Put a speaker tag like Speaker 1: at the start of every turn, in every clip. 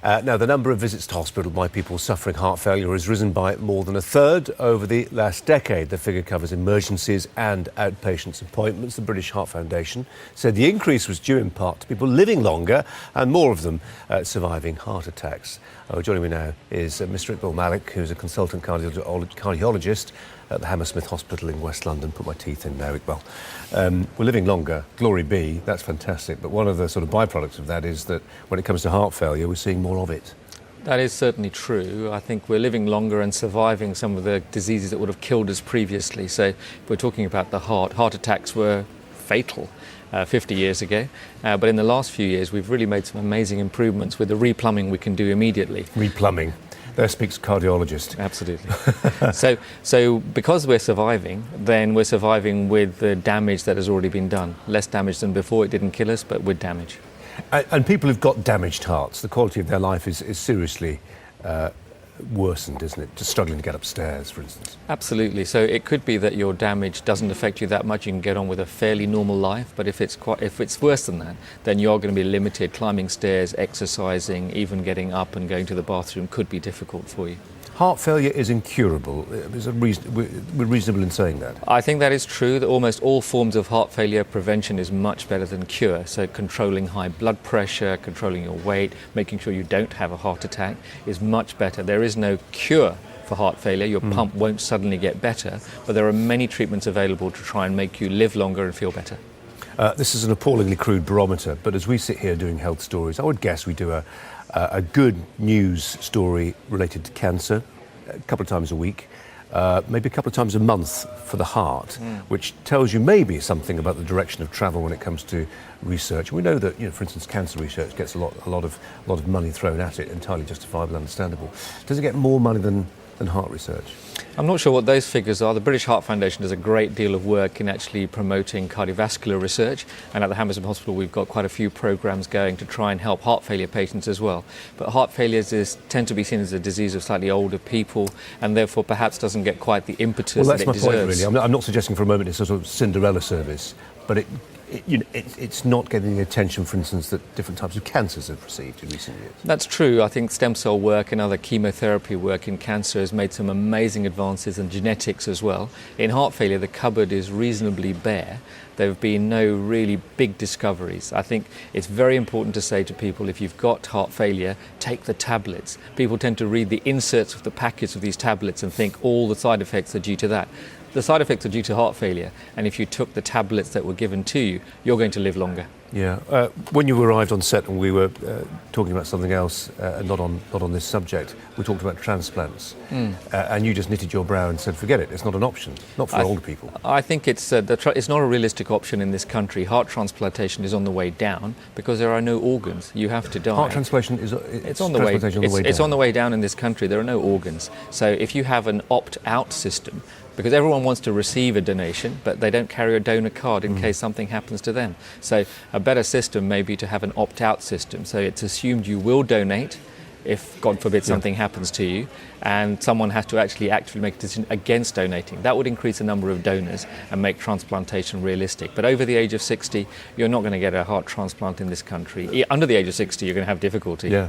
Speaker 1: Now, the number of visits to hospital by people suffering heart failure has risen by more than a third over the last decade. The figure covers emergencies and outpatients appointments. The British Heart Foundation said the increase was due in part to people living longer and more of them surviving heart attacks. Joining me now is Mr. Iqbal Malik, who's a consultant cardiologist at the Hammersmith Hospital in West London. Put my teeth in now, Iqbal. We're living longer, glory be, that's fantastic. But one of the sort of byproducts of that is that when it comes to heart failure, we're seeing more of it.
Speaker 2: That is certainly true. I think we're living longer and surviving some of the diseases that would have killed us previously. So if we're talking about the heart attacks were fatal 50 years ago. But in the last few years, we've really made some amazing improvements with the replumbing we can do immediately.
Speaker 1: Replumbing. There speaks cardiologist.
Speaker 2: Absolutely. So because we're surviving, then we're surviving with the damage that has already been done. Less damage than before. It didn't kill us, but with damage.
Speaker 1: And people who've got damaged hearts, the quality of their life is seriously worsened, isn't it? Just struggling to get upstairs, for instance.
Speaker 2: Absolutely. So it could be that your damage doesn't affect you that much. You can get on with a fairly normal life. But if it's worse than that, then you're going to be limited. Climbing stairs, exercising, even getting up and going to the bathroom could be difficult for you.
Speaker 1: Heart failure is incurable. We're reasonable in saying that.
Speaker 2: I think that is true, that almost all forms of heart failure prevention is much better than cure. So controlling high blood pressure, controlling your weight, making sure you don't have a heart attack is much better. There is no cure for heart failure. Your pump won't suddenly get better, but there are many treatments available to try and make you live longer and feel better.
Speaker 1: This is an appallingly crude barometer, but as we sit here doing health stories, I would guess we do a good news story related to cancer a couple of times a week, maybe a couple of times a month for the heart, which tells you maybe something about the direction of travel when it comes to research. We know that, for instance, cancer research gets a lot of money thrown at it, entirely justifiable and understandable. Does it get more money than heart research?
Speaker 2: I'm not sure what those figures are. The British Heart Foundation does a great deal of work in actually promoting cardiovascular research, and at the Hammersmith Hospital we've got quite a few programs going to try and help heart failure patients as well. But heart failures tend to be seen as a disease of slightly older people, and therefore perhaps doesn't get quite the impetus that it deserves.
Speaker 1: Well, that's my point, really. I'm not suggesting for a moment it's a sort of Cinderella service, but it's not getting the attention, for instance, that different types of cancers have received in recent years.
Speaker 2: That's true. I think stem cell work and other chemotherapy work in cancer has made some amazing advances in genetics as well. In heart failure, the cupboard is reasonably bare. There have been no really big discoveries. I think it's very important to say to people, if you've got heart failure, take the tablets. People tend to read the inserts of the packets of these tablets and think all the side effects are due to that. The side effects are due to heart failure, and if you took the tablets that were given to you, you're going to live longer.
Speaker 1: Yeah. When you arrived on set and we were talking about something else, not on this subject, we talked about transplants, and you just knitted your brow and said, forget it, it's not an option, not for older people.
Speaker 2: I think it's not a realistic option in this country. Heart transplantation is on the way down because there are no organs. You have to die.
Speaker 1: Heart transplantation it's on the way down.
Speaker 2: It's on the way down in this country. There are no organs. So if you have an opt-out system, because everyone wants to receive a donation, but they don't carry a donor card in case something happens to them. So a better system may be to have an opt-out system. So it's assumed you will donate if, God forbid, something happens to you, and someone has to actually make a decision against donating. That would increase the number of donors and make transplantation realistic. But over the age of 60, you're not going to get a heart transplant in this country. Under the age of 60, you're going to have difficulty.
Speaker 1: Yeah.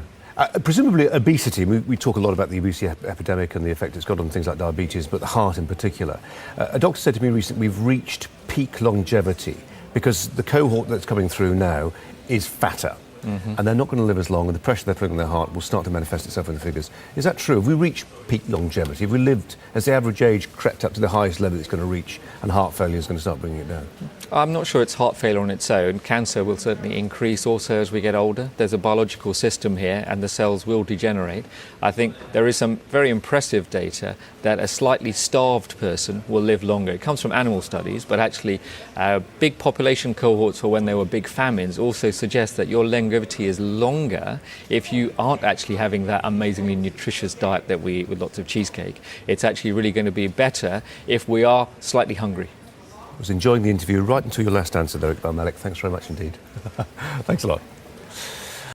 Speaker 1: Presumably obesity, we talk a lot about the obesity epidemic and the effect it's got on things like diabetes, but the heart in particular. A doctor said to me recently, we've reached peak longevity because the cohort that's coming through now is fatter. And they're not going to live as long, and the pressure they're putting on their heart will start to manifest itself in the figures. Is that true? Have we reached peak longevity? Have we lived, has the average age crept up to the highest level it's going to reach, and heart failure is going to start bringing it down?
Speaker 2: I'm not sure it's heart failure on its own. Cancer will certainly increase also as we get older. There's a biological system here, and the cells will degenerate. I think there is some very impressive data that a slightly starved person will live longer. It comes from animal studies, but actually big population cohorts for when there were big famines also suggest that your longevity is longer if you aren't actually having that amazingly nutritious diet that we eat with lots of cheesecake. It's actually really going to be better if we are slightly hungry.
Speaker 1: I was enjoying the interview right until your last answer, though, Iqbal Malik. Thanks very much indeed. Thanks a lot.